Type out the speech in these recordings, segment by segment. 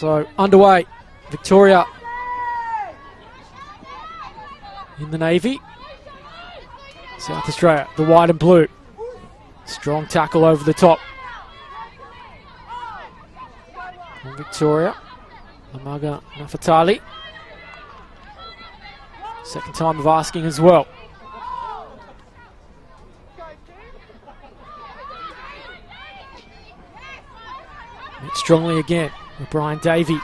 So underway, Victoria in the navy. South Australia, the white and blue. Strong tackle over the top. And Victoria, Amaga Nafatali. Second time of asking as well. Met strongly again with Brian Davey.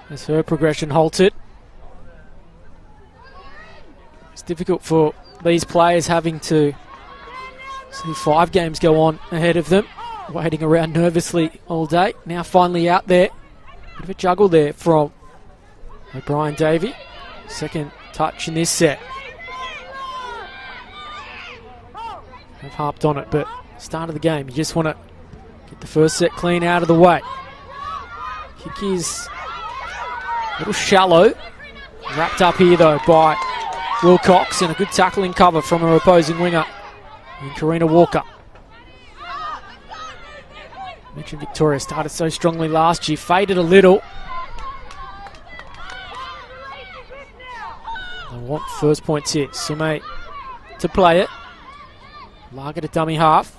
As her progression halted. It's difficult for these players having to see 5 games go on ahead of them, waiting around nervously all day. Now finally out there. Bit of a juggle there from Brian Davey. Second touch in this set. I've harped on it, but start of the game, you just want to get the first set clean out of the way. Kick is a little shallow. Wrapped up here though by Wilcox, and a good tackling cover from her opposing winger and Karina Walker. Mentioned Victoria started so strongly last year, faded a little. They want first points here. Sume to play it. Lager to dummy half.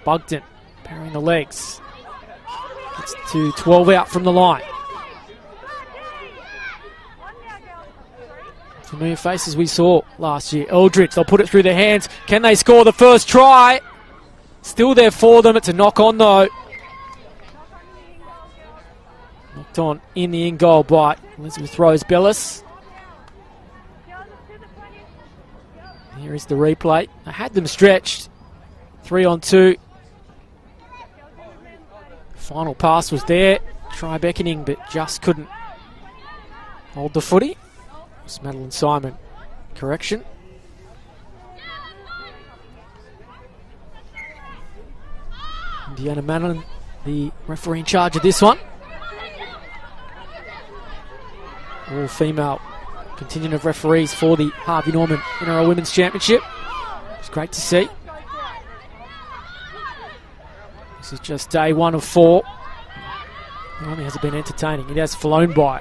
Bugden parrying the legs. Gets to 12 out from the line. Familiar faces we saw last year. Eldridge, they'll put it through their hands. Can they score the first try? Still there for them. It's a knock on though. Knocked on in the in goal by Elizabeth Rose Bellis. Here is the replay. I had them stretched. 3-on-2. Final pass was there. Try beckoning, but just couldn't hold the footy. It's Madeline Simon. Correction. Deanna Madeline, the referee in charge of this one. All female contingent of referees for the Harvey Norman NRL Women's Championship. It's great to see. This is just day 1 of 4. Not only has it been entertaining, it has flown by.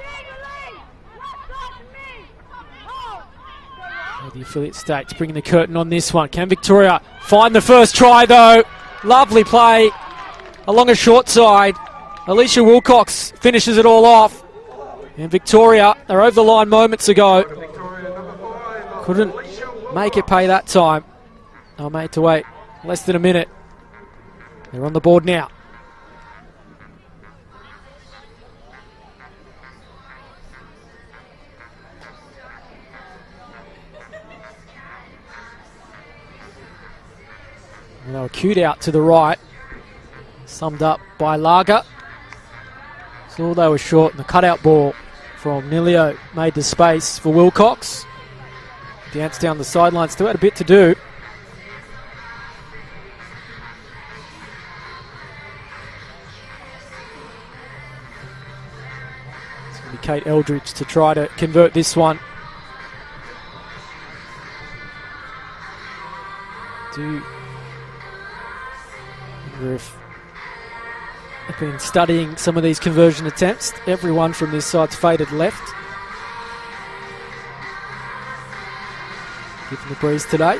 The affiliate states bringing the curtain on this one. Can Victoria find the first try though? Lovely play along a short side. Alicia Wilcox finishes it all off. And Victoria, they're over the line moments ago. Couldn't make it pay that time. They made to wait less than a minute. They're on the board now. And they were cued out to the right. Summed up by Lager. So they were short, and the cutout ball from Nilio made the space for Wilcox. Dance down the sideline, still had a bit to do. It's going to be Kate Eldridge to try to convert this one. If I've been studying some of these conversion attempts. Everyone from this side's faded left. Given the breeze today.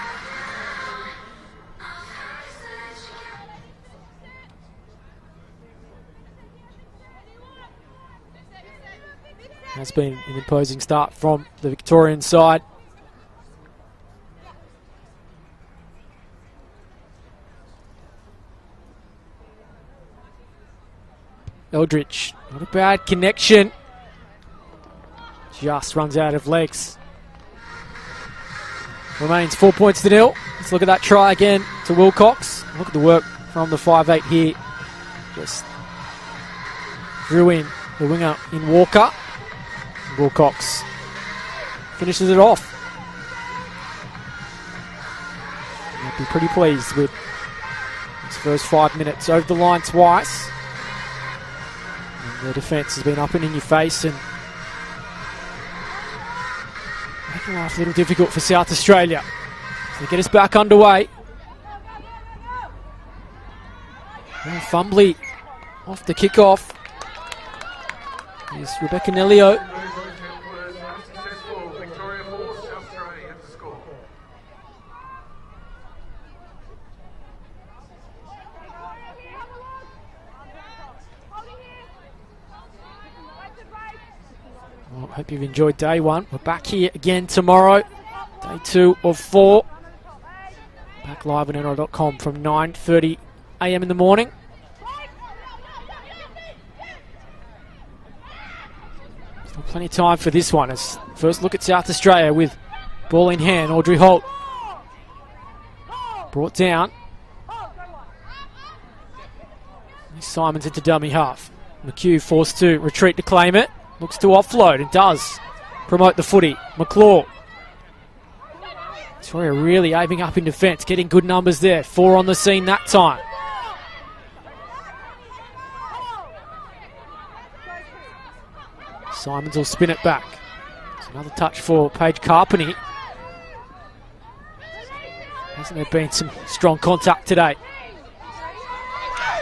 Has been an imposing start from the Victorian side. Eldridge, not a bad connection. Just runs out of legs. Remains 4 points to 0. Let's look at that try again to Wilcox. Look at the work from the 5'8" here. Just drew in the winger in Walker. Wilcox finishes it off. I'd be pretty pleased with his first 5 minutes. Over the line twice. The defence has been up and in your face and making life a little difficult for South Australia. So they get us back underway. Fumbly off the kickoff. Here's Rebecca Nelio. Well, hope you've enjoyed day one. We're back here again tomorrow. Day 2 of 4. Back live on NRL.com from 9:30 a.m. in the morning. Still plenty of time for this one. As first look at South Australia with ball in hand. Audrey Holt brought down. Simons into dummy half. McHugh forced to retreat to claim it. Looks to offload and does promote the footy. McClaw. Victoria really aiming up in defence, getting good numbers there. 4 on the scene that time. Simons will spin it back. It's another touch for Paige Carpeney. Hasn't there been some strong contact today?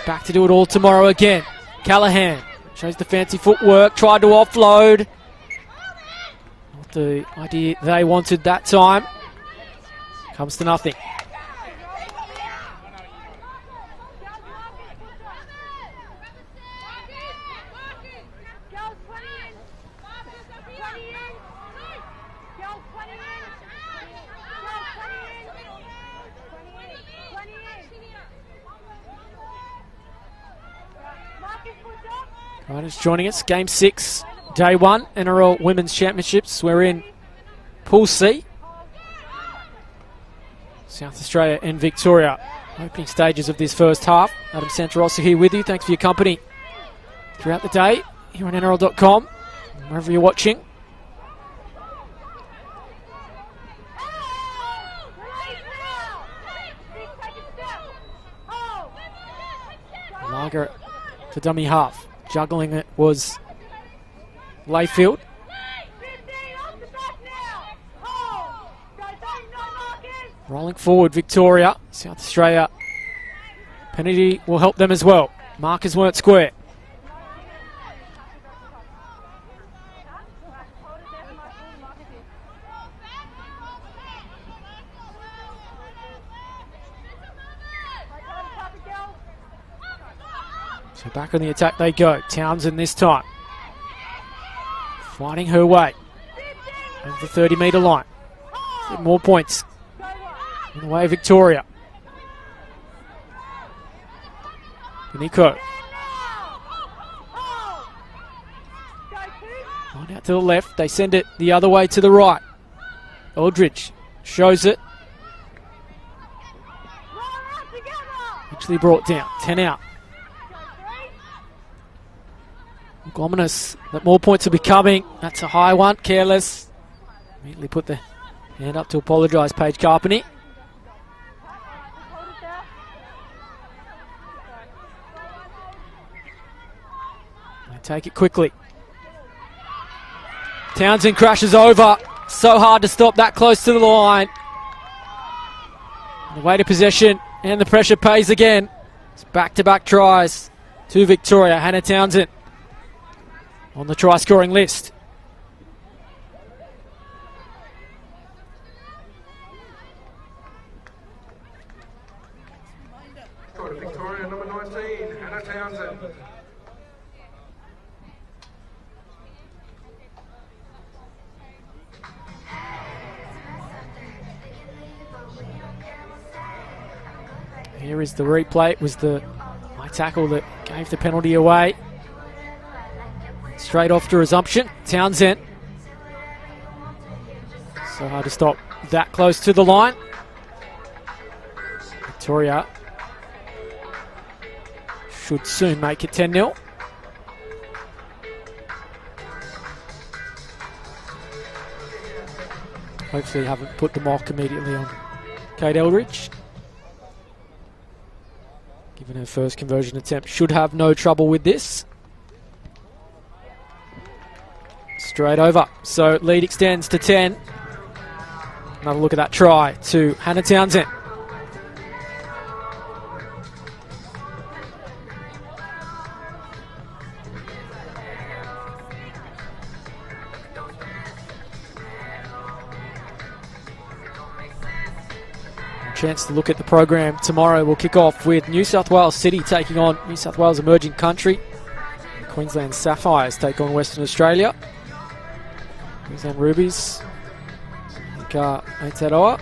Back to do it all tomorrow again. Callahan shows the fancy footwork, tried to offload. Not the idea they wanted that time. Comes to nothing. Riders joining us. Game 6, Day 1, NRL Women's Championships. We're in Pool C. South Australia and Victoria. Opening stages of this first half. Adam Santarossa here with you. Thanks for your company throughout the day here on NRL.com, wherever you're watching. Lager to dummy half. Juggling it was Layfield. Rolling forward, Victoria. South Australia. Penalty will help them as well. Markers weren't square. So back on the attack they go. Townsend this time. Fighting her way over the 30-metre line. Get more points in the way of Victoria. Nico. Line out to the left. They send it the other way to the right. Aldridge shows it. Actually brought down. 10 out. Look ominous that more points will be coming. That's a high one. Careless. Immediately put the hand up to apologise, Paige Carpeney. They take it quickly. Townsend crashes over. So hard to stop that close to the line. The weight of possession and the pressure pays again. It's back-to-back tries to Victoria. Hannah Townsend on the try-scoring list. Victoria, number 19, Hannah Townsend. Here is the replay. It was the high tackle that gave the penalty away. Straight off to resumption. Townsend. So hard to stop that close to the line. Victoria should soon make it 10-0. Hopefully haven't put the mock immediately on Kate Eldridge. Given her first conversion attempt, should have no trouble with this. Straight over. So lead extends to 10. Another look at that try to Hannah Townsend. Chance to look at the program tomorrow. We'll kick off with New South Wales City taking on New South Wales Emerging Country. Queensland Sapphires take on Western Australia. Queensland Rubies. Aotearoa.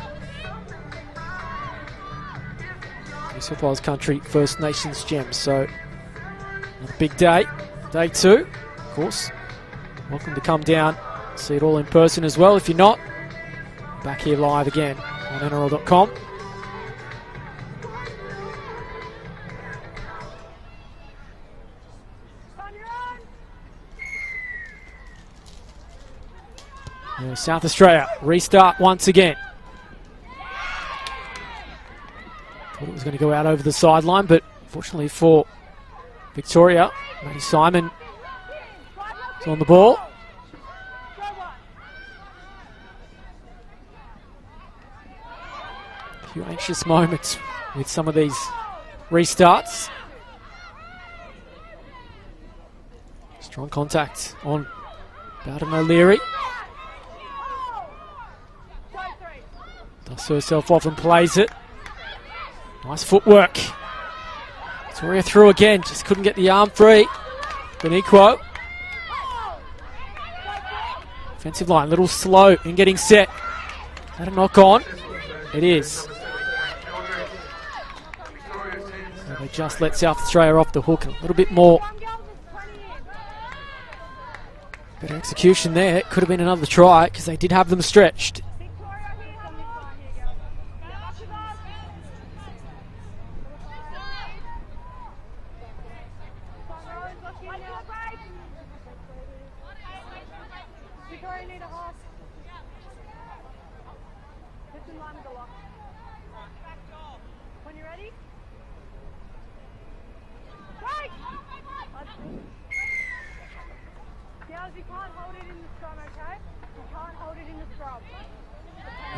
New South Wales Country First Nations Gems. So, a big day. Day 2, of course. Welcome to come down, see it all in person as well. If you're not, back here live again on NRL.com. South Australia restart once again. Thought it was going to go out over the sideline, but fortunately for Victoria, Matty Simon is on the ball. A few anxious moments with some of these restarts. Strong contact on Bowden O'Leary. Dusts herself off and plays it. Nice footwork. Victoria through again, just couldn't get the arm free. Beniquo. Offensive line, a little slow in getting set. Is that a knock on? It is. So they just let South Australia off the hook. A little bit more better execution there. It could have been another try because they did have them stretched.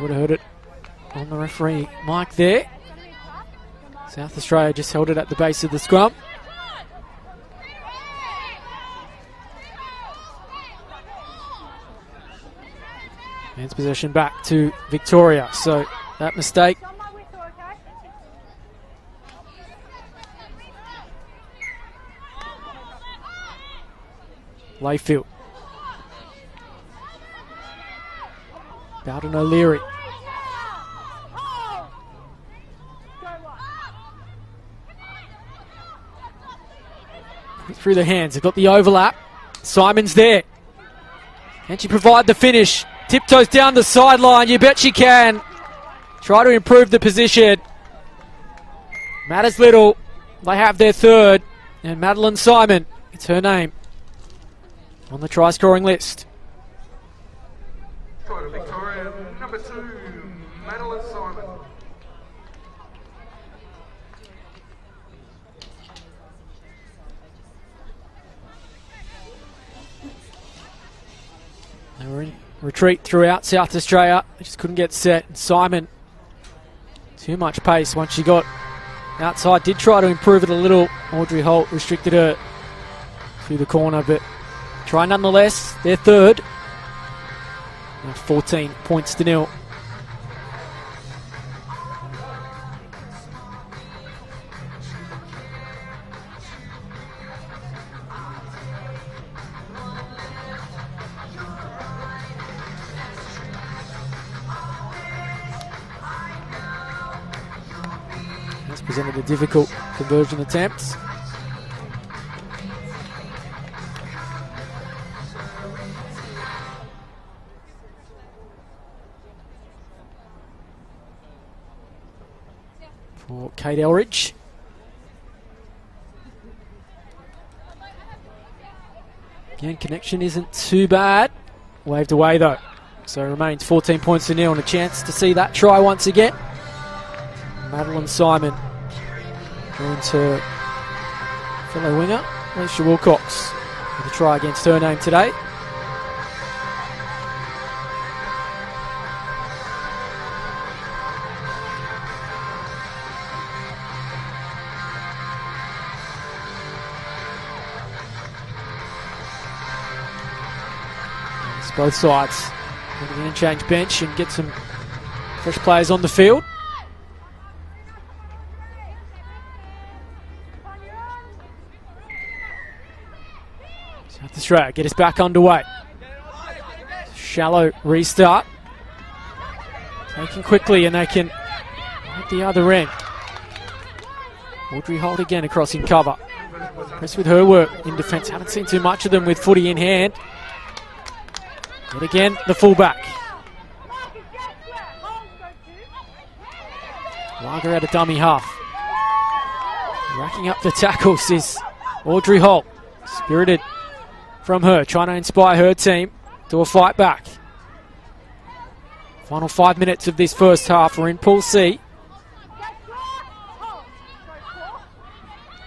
Would have heard it on the referee mic there. South Australia just held it at the base of the scrum. Hands possession back to Victoria, so that mistake. Layfield. Bowden O'Leary. Put it through the hands. They've got the overlap. Simon's there. Can she provide the finish? Tiptoes down the sideline. You bet she can. Try to improve the position. Matters little. They have their third. And Madeline Simon, it's her name on the try scoring list. Try to Victoria, number 2, Madeline Simon. They were in retreat throughout South Australia. They just couldn't get set. Simon, too much pace once she got outside. Did try to improve it a little. Audrey Holt restricted her to the corner, but try nonetheless. Their third. 14 points to nil. That's presented a difficult conversion attempt. For Kate Elridge. Again, connection isn't too bad. Waved away though. So it remains 14 points to nil and a chance to see that try once again. Madeline Simon joins her fellow winger, Alicia Wilcox, with a try against her name today. Both sides. Going to the interchange bench and get some fresh players on the field. Australia get us back underway. Shallow restart. Taken quickly, and they can at the other end. Audrey Holt again across in cover. Impressed with her work in defence. Haven't seen too much of them with footy in hand. Yet again, the fullback. Lager out a dummy half. Racking up the tackles is Audrey Holt. Spirited from her, trying to inspire her team to a fight back. Final 5 minutes of this first half. We're in Pool C.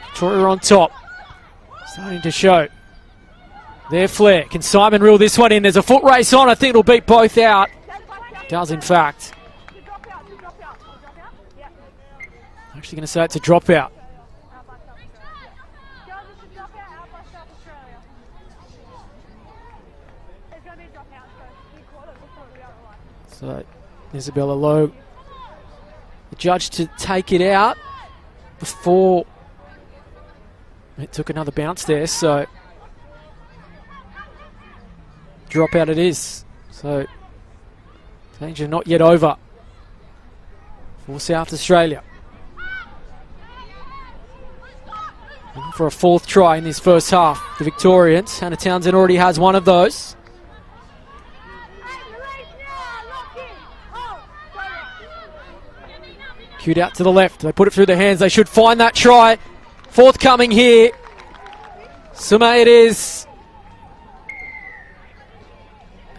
Victoria on top. Starting to show their flair. Can Simon reel this one in? There's a foot race on. I think it'll beat both out. It does, in fact. I'm actually going to say it's a dropout. So, Isabella Lowe, the judge to take it out before it took another bounce there, so dropout it is. So, danger not yet over for South Australia. Looking for a fourth try in this first half. The Victorians, Hannah Townsend already has one of those. Cued out to the left. They put it through their hands. They should find that try. Forthcoming here. Sume it is.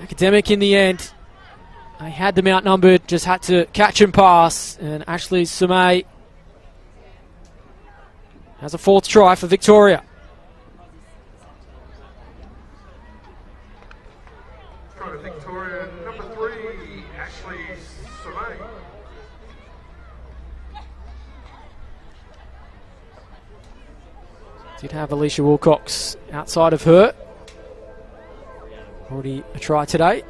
Academic in the end. They had them outnumbered. Just had to catch and pass. And Ashley Sume has a fourth try for Victoria. Try to Victoria, number 3, Ashley Sume. Did have Alicia Wilcox outside of her. Already a try today.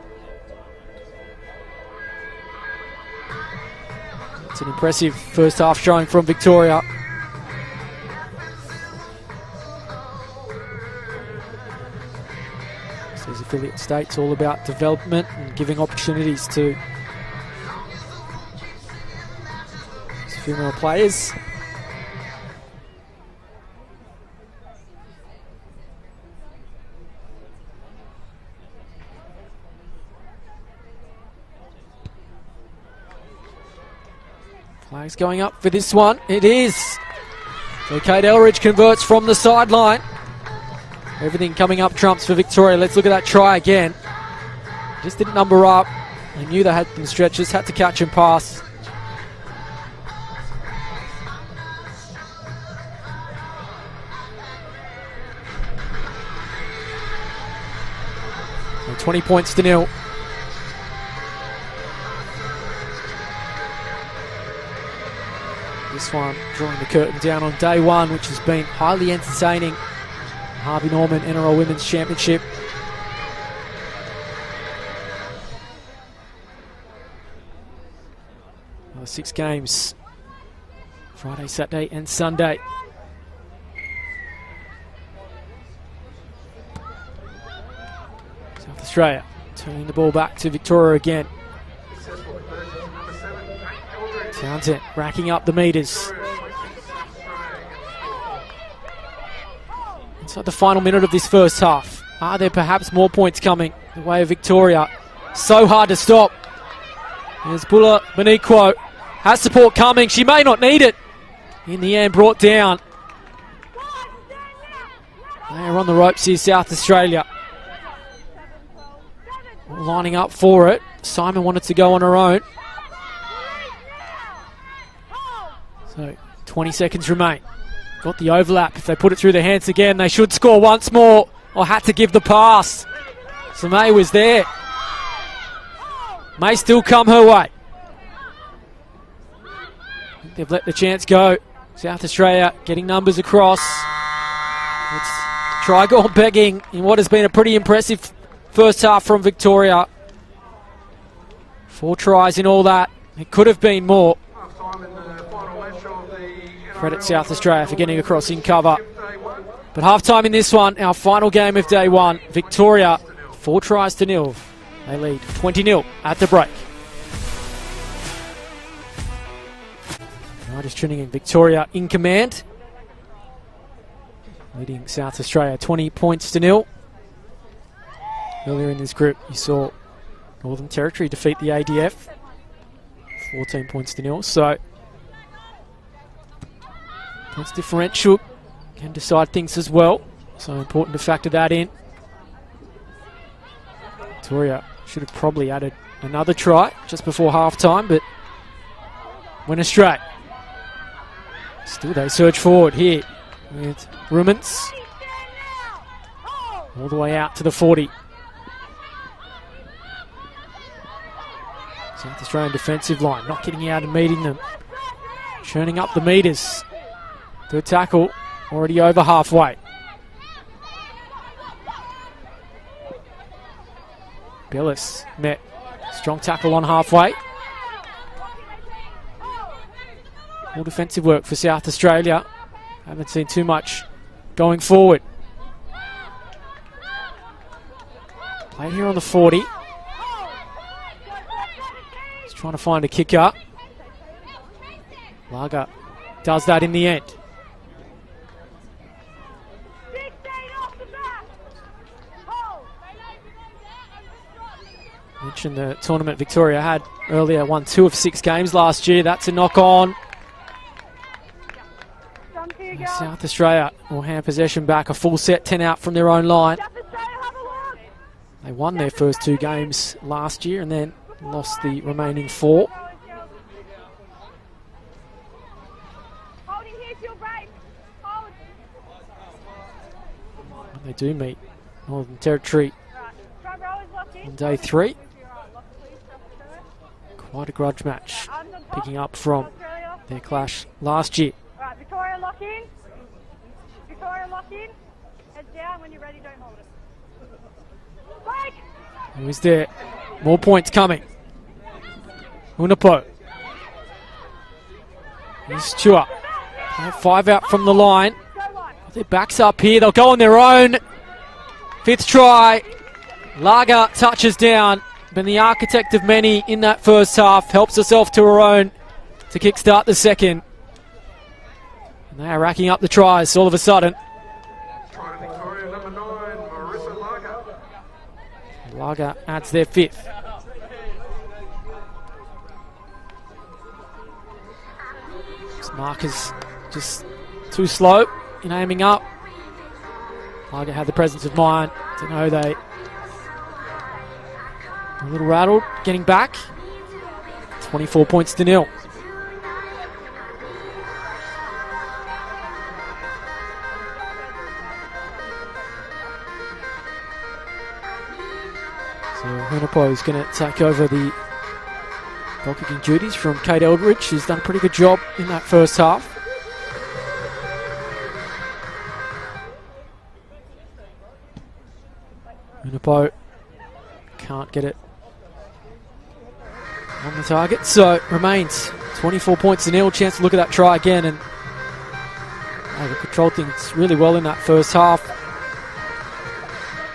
It's an impressive first half showing from Victoria. These affiliate states all about development and giving opportunities to female players. Flags going up for this one. It is. So Kate Elridge converts from the sideline. Everything coming up trumps for Victoria. Let's look at that try again. Just didn't number up. They knew they had some stretches. Had to catch and pass. So 20 points to 0. This one drawing the curtain down on day one, which has been highly entertaining. Harvey Norman NRL Women's Championship. Another 6 games. Friday, Saturday and Sunday. South Australia turning the ball back to Victoria again. Townsend racking up the metres. Inside the final minute of this first half. Are there perhaps more points coming the way of Victoria? So hard to stop. There's Bula Beniquo. Has support coming. She may not need it. In the end, brought down. They are on the ropes here, South Australia. All lining up for it. Simon wanted to go on her own. So 20 seconds remain. Got the overlap. If they put it through their hands again, they should score once more. Or had to give the pass. So May was there. May still come her way. They've let the chance go. South Australia getting numbers across. Let's try go on begging in what has been a pretty impressive first half from Victoria. 4 tries in all that. It could have been more. Credit South Australia for getting across in cover. But half-time in this one, our final game of day one. Victoria, 4-0. They lead 20-0 at the break. Now just tuning in, Victoria in command. Leading South Australia 20-0. Earlier in this group, you saw Northern Territory defeat the ADF 14-0. So, points differential can decide things as well. So important to factor that in. Victoria should have probably added another try just before half-time, but went astray. Still they surge forward here with Rumens. All the way out to the 40. South Australian defensive line not getting out and meeting them. Churning up the metres. Third tackle already over halfway. Billis met. Strong tackle on halfway. More defensive work for South Australia. Haven't seen too much going forward. Played here on the 40. He's trying to find a kicker. Lager does that in the end. Mentioned the tournament Victoria had earlier, won 2 of 6 games last year. That's a knock on. South Australia will hand possession back, a full set, 10 out from their own line. They won their first 2 games last year and then lost the remaining 4. They do meet Northern Territory on day 3. Quite a grudge match, picking up from their clash last year. Right, Victoria, lock in. Victoria, lock in. Head down. When you're ready, don't hold it. Break! Who is there? More points coming. Unapo. Here's Stewart. 5 out from the line. Their backs up here. They'll go on their own. 5th try. Lager touches down. Been the architect of many in that first half. Helps herself to her own to kickstart the second. And they are racking up the tries all of a sudden. Try to Victoria, number 9, Marissa Lager. Lager adds their 5th. This marker's just too slow in aiming up. Lager had the presence of mind to know they were a little rattled getting back. 24-0. So Hunapo is going to take over the goal kicking duties from Kate Eldridge, who's done a pretty good job in that first half. Hunapo can't get it on the target, so it remains 24-0. Chance to look at that try again, and they controlled things really well in that first half.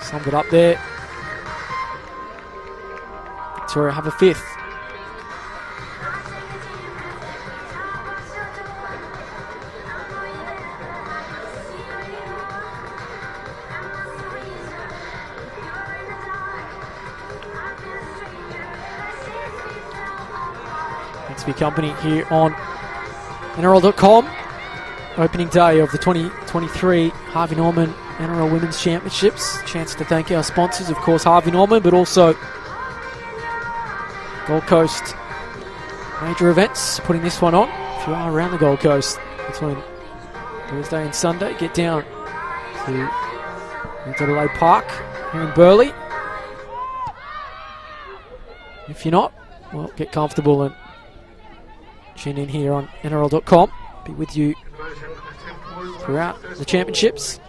Summed it up there. Victoria have a 5th. Thanks for your company here on NRL.com. Opening day of the 2023 Harvey Norman NRL Women's Championships. Chance to thank our sponsors, of course, Harvey Norman, but also Gold Coast major events, putting this one on. If you are around the Gold Coast between Thursday and Sunday, get down to NRLW Park here in Burleigh. If you're not, well, get comfortable and tune in here on NRL.com. Be with you throughout the championships.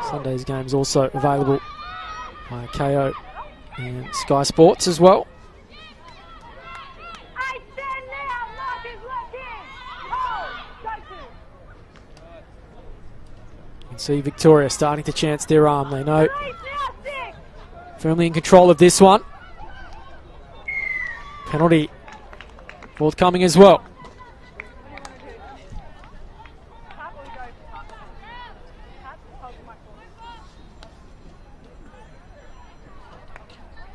Sunday's games also available by KO and Sky Sports as well. can see Victoria starting to chance their arm. They know firmly in control of this one. Penalty forthcoming as well.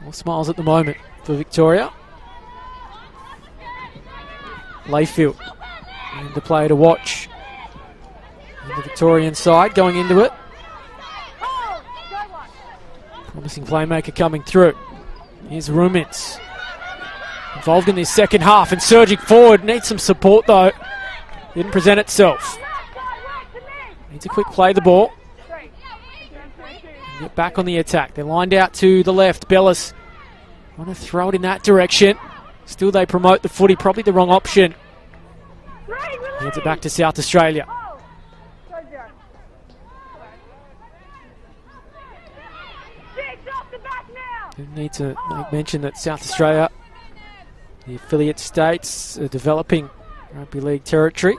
More smiles at the moment for Victoria. Layfield, and the player to watch. And the Victorian side going into it. Promising playmaker coming through. Here's Rumins. Involved in this second half and surging forward. Needs some support though. Didn't present itself. Needs a quick play the ball. Get back on the attack. They're lined out to the left. Bellis want to throw it in that direction. Still they promote the footy. Probably the wrong option. Hands it back to South Australia. We need to make mention that South Australia, the affiliate states, are developing rugby league territory.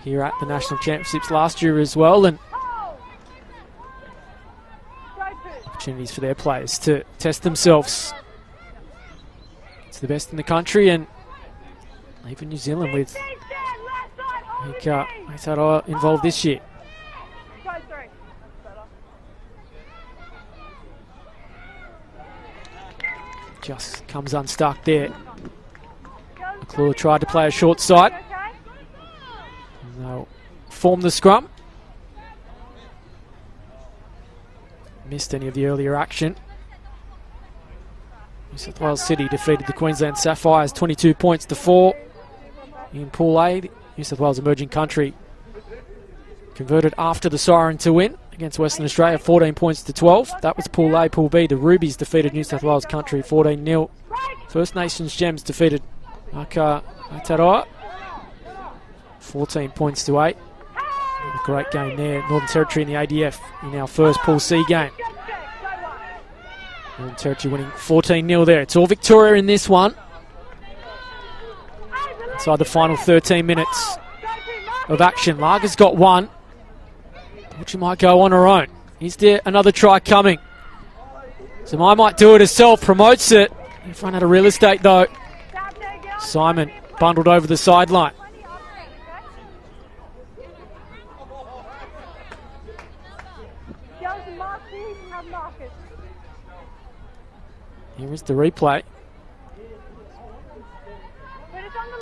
Here at the National Championships last year as well, and opportunities for their players to test themselves. It's the best in the country, and even New Zealand with Aotearoa involved this year. Just comes unstuck there. McClure tried to play a short side. And they'll form the scrum. Missed any of the earlier action. New South Wales City defeated the Queensland Sapphires 22 points to 4 in Pool A. New South Wales Emerging Country converted after the siren to win against Western Australia 14 points to 12. That was Pool A. Pool B, the Rubies defeated New South Wales Country 14-0. First Nations Gems defeated Aotearoa 14 points to 8. A great game there. Northern Territory and the ADF in our first Pool C game. Northern Territory winning 14-0 there. It's all Victoria in this one. Inside the final 13 minutes of action. Lager's got one. But she might go on her own. Is there another try coming? So I might do it herself. Promotes it. In front of real estate though. Simon bundled over the sideline. Here is the replay.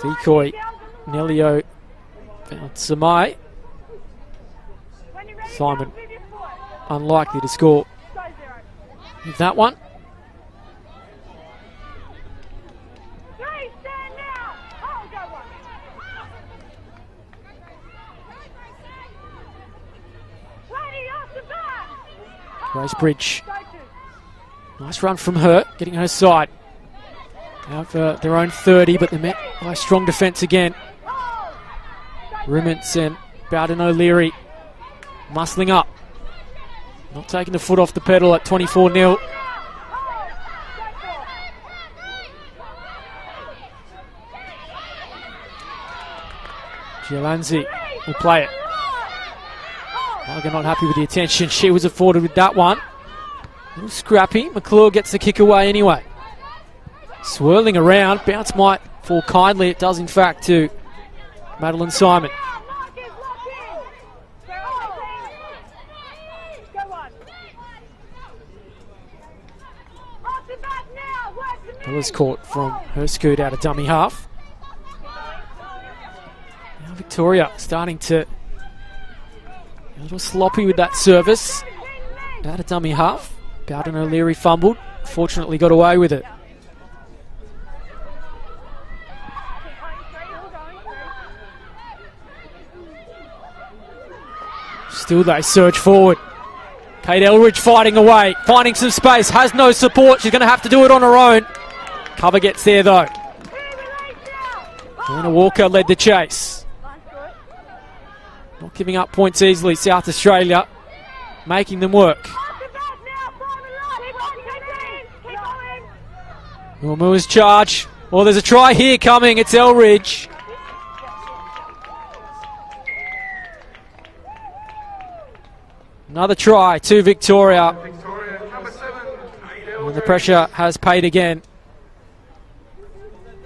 Decoy, Nelio found Samai. Simon unlikely to score with that one. Bracebridge. Nice run from her, getting her side. Out for their own 30, but they're met by strong defence again. Rimmons and Bowden O'Leary muscling up. Not taking the foot off the pedal at 24-0. Giolanzi will play it. Lager not happy with the attention she was afforded with that one. A little scrappy. McClure gets the kick away anyway. Swirling around. Bounce might fall kindly. It does in fact to Madeline Simon. Miller's caught from her scoot out of dummy half. Now Victoria starting to a little sloppy with that service. Out of dummy half. Bowden O'Leary fumbled. Fortunately got away with it. Still they surge forward. Kate Elridge fighting away. Finding some space. Has no support. She's going to have to do it on her own. Cover gets there though. Anna Walker led the chase. Not giving up points easily. South Australia making them work. Muamua's charge. Well, there's a try here coming. It's Elridge. Another try to Victoria. Victoria, number 7. And the pressure has paid again.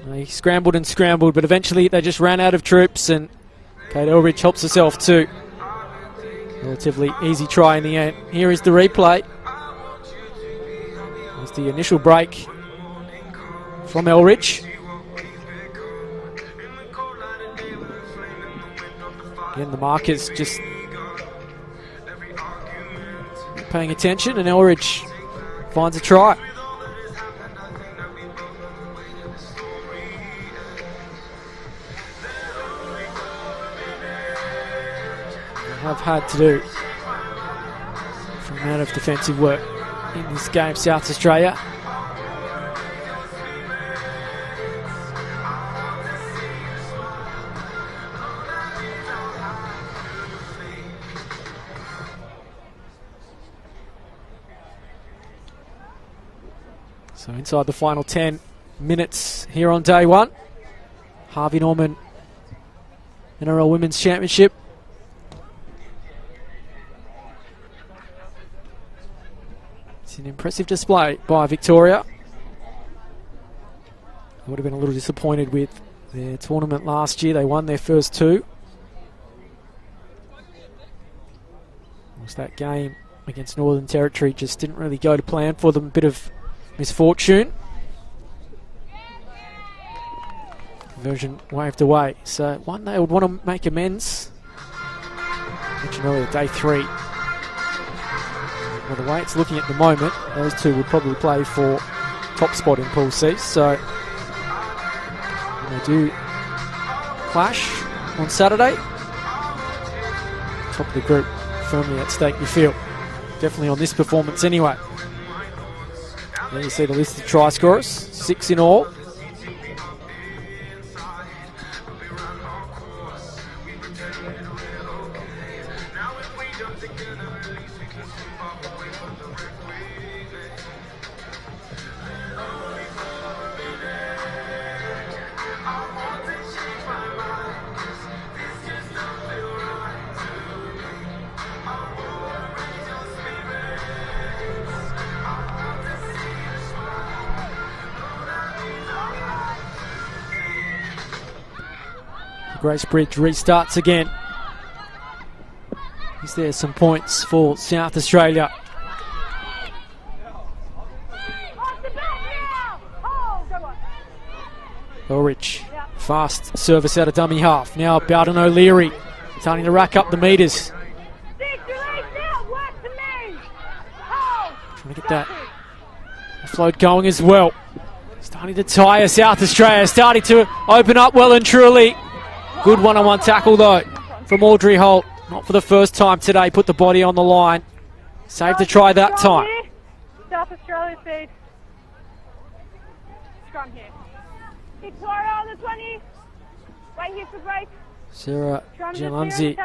They scrambled and scrambled, but eventually they just ran out of troops, and Kate Elridge helps herself too. Relatively easy try in the end. Here is the replay. There's the initial break from Elridge. Again, the markers just paying attention, and Elridge finds a try. Have had to do for amount of defensive work in this game, South Australia. So inside the final 10 minutes here on day one. Harvey Norman NRL Women's Championship. It's an impressive display by Victoria. I would have been a little disappointed with their tournament last year. They won their first two. It was that game against Northern Territory, just didn't really go to plan for them. A bit of misfortune. Conversion waved away. So one they would want to make amends. Mentioned earlier, day 3. Well, the way it's looking at the moment, those two would probably play for top spot in Pool C. So when they do clash on Saturday, top of the group firmly at stake, you feel. Definitely on this performance anyway. There you see the list of try scorers, 6 in all. Gracebridge restarts again. Is there some points for South Australia? Elridge, fast service out of dummy half. Now Bowden O'Leary starting to rack up the metres. Trying to get that float going as well. Starting to tire South Australia, starting to open up well and truly. Good one-on-one tackle though from Audrey Holt. Not for the first time today. Put the body on the line. Saved to try that time. South Australia feed. Scrum here. Victoria on the 20. Wait here for break. Sarah Jalunzi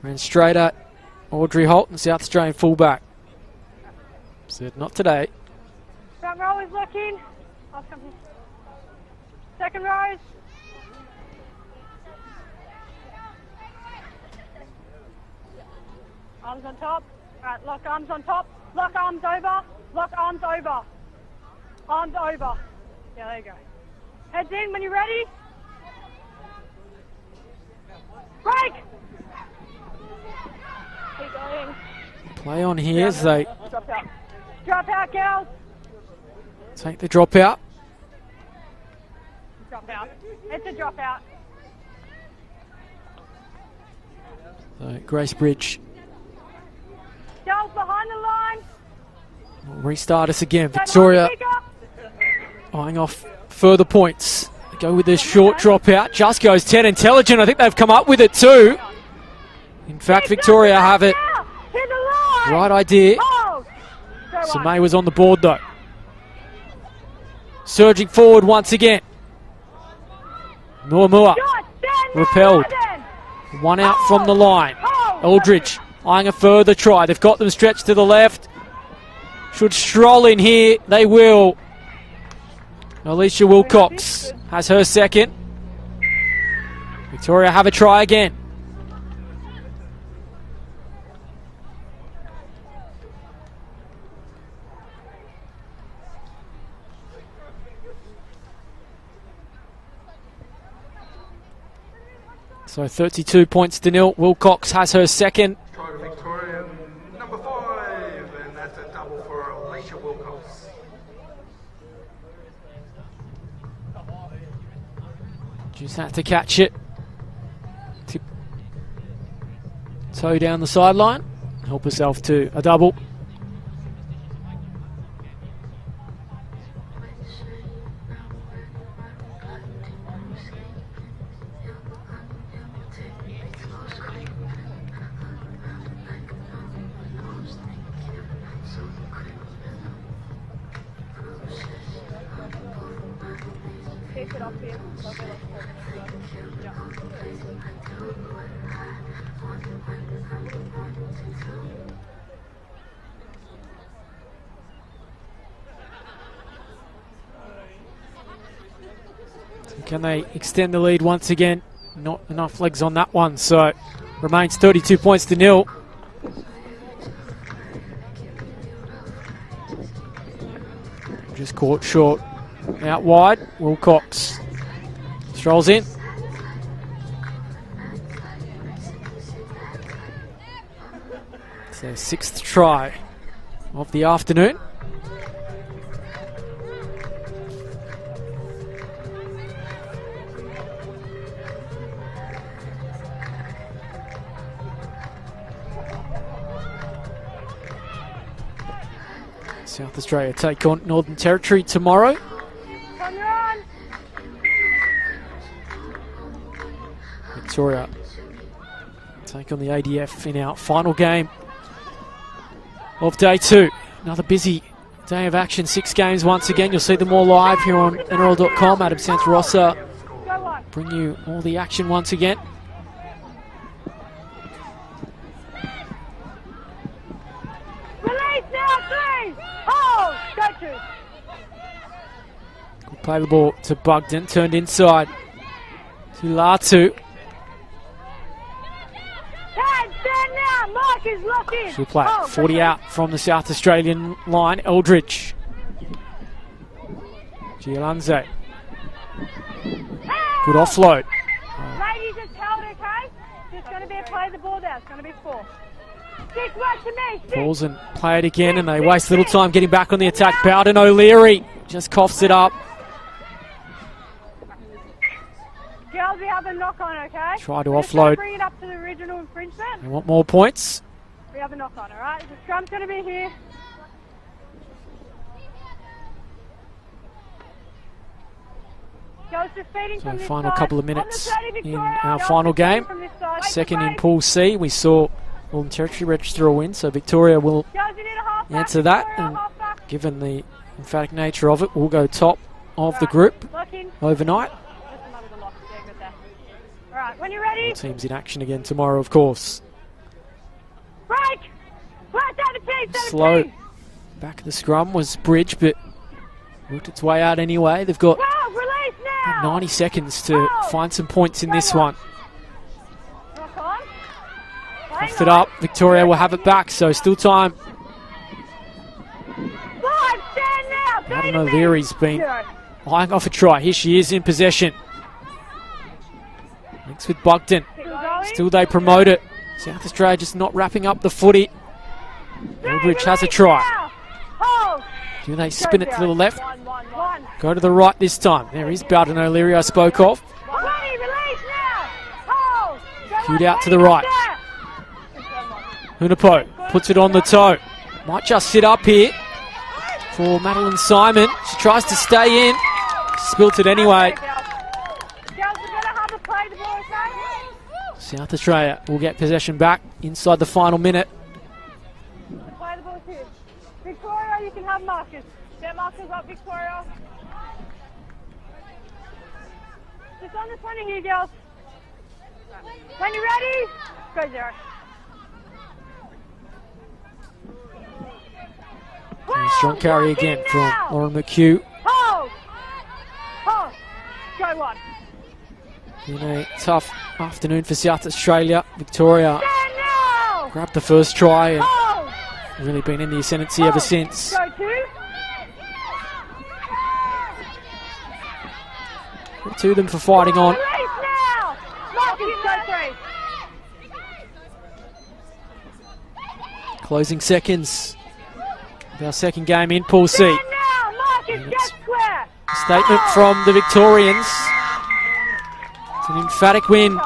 ran straight at Audrey Holt and South Australian fullback. Said not today. Front row is looking. I'll come here. Second row. Arms on top. Alright, lock arms on top. Lock arms over. Lock arms over. Arms over. Yeah, there you go. Heads in when you're ready. Break! Keep going. Play on here as they Drop out. Drop out, girls. take the drop out. Drop out. It's a drop out. So Gracebridge Girls behind the line. will restart us again. Victoria eyeing off further points. They go with this short drop out. Just goes 10. Intelligent. I think they've come up with it too. In fact, Victoria have it. Right idea. So May was on the board though. Surging forward once again. Muamua repelled. One out from the line. Eldridge eyeing a further try. They've got them stretched to the left. Should stroll in here. They will. Alicia Wilcox has her second. Victoria have a try again. So 32 points to nil. Wilcox has her second. Try to Victorian, number 5, and that's a double for Alicia Wilcox. Just had to catch it. Toe down the sideline. Help herself to a double. Take it off here. Can they extend the lead once again? Not enough legs on that one, so remains 32 points to nil. Just caught short. Out wide, Wilcox strolls in. It's their 6th try of the afternoon. South Australia take on Northern Territory tomorrow. Victoria take on the ADF in our final game of day 2. Another busy day of action, 6 games once again. You'll see them all live here on NRL.com. Adam Santarossa bring you all the action once again. Release now, 3! Hold! Go to! Good play the ball to Bugden, turned inside to Latu. Stand now! Mark is locked in! She'll play 40 out from the South Australian line. Eldridge. Gialanze. Good offload. Ladies, it's held, okay? Just going to be a play the ball there. It's going to be 4. 6, work to me. 6. Pulls and play it again, and they waste little time getting back on the attack. Bowden O'Leary just coughs it up. Girls, we have a knock on, okay? Try to We're just gonna offload. bring it up to the original infringement. They want more points. We have a knock on, alright? The scrum's going to be here. Girls, just feeding So from this final side. couple of On the minutes 30, in Victoria. our Girls, final just feeding game. from this side. Second in Play. Pool C, we saw Northern Territory register a win, so Victoria will Girls, you need a half back. answer that, Victoria, and half back. given the emphatic nature of it, we'll go top of the group Lock in. overnight. Just another lock. Yeah, good there. Alright, when you're ready, Teams in action again tomorrow, of course. break! Right, 17, 17! Slow. Back of the scrum was Bridge, but worked its way out anyway. They've got 12, release now! 90 seconds to find some points in this one. Knock on. Left it up. Victoria will have it back, so still time. 5, stand now! Bowden O'Leary's been eyeing off a try. Here she is in possession. Links with Bugden. Still they promote it. South Australia just not wrapping up the footy. Eldridge has a try. Do they spin it to the left? Go to the right this time. There is Bowden O'Leary I spoke of. Cued out to the right. Hunapo puts it on the toe. Might just sit up here for Madeline Simon. She tries to stay in. Spilt it anyway. South Australia will get possession back inside the final minute. Play the ball here. Victoria, you can have Marcus. Get Marcus up, Victoria. Just on the 20 here, girls. When you're ready, go 0. Strong carry again from Lauren McHugh. Hold! Hold! Go 1. In a tough afternoon for South Australia. Victoria Stand now! grabbed the first try and Hold! really been in the ascendancy ever since. Go 2. To them for fighting on. Release now! Marcus, go Closing seconds of our second game in Pool C. Stand now, Marcus, get square. A statement from the Victorians. It's an emphatic win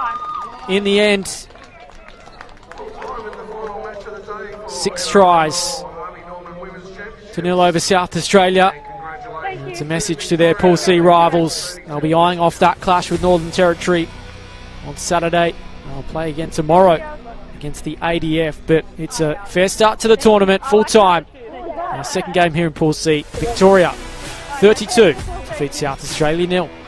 in the end. 6 tries to 0 over South Australia. It's a message to their Pool C rivals. They'll be eyeing off that clash with Northern Territory on Saturday. They'll play again tomorrow against the ADF, but it's a fair start to the tournament, full time. Our second game here in Pool C. Victoria 32 defeat South Australia 0.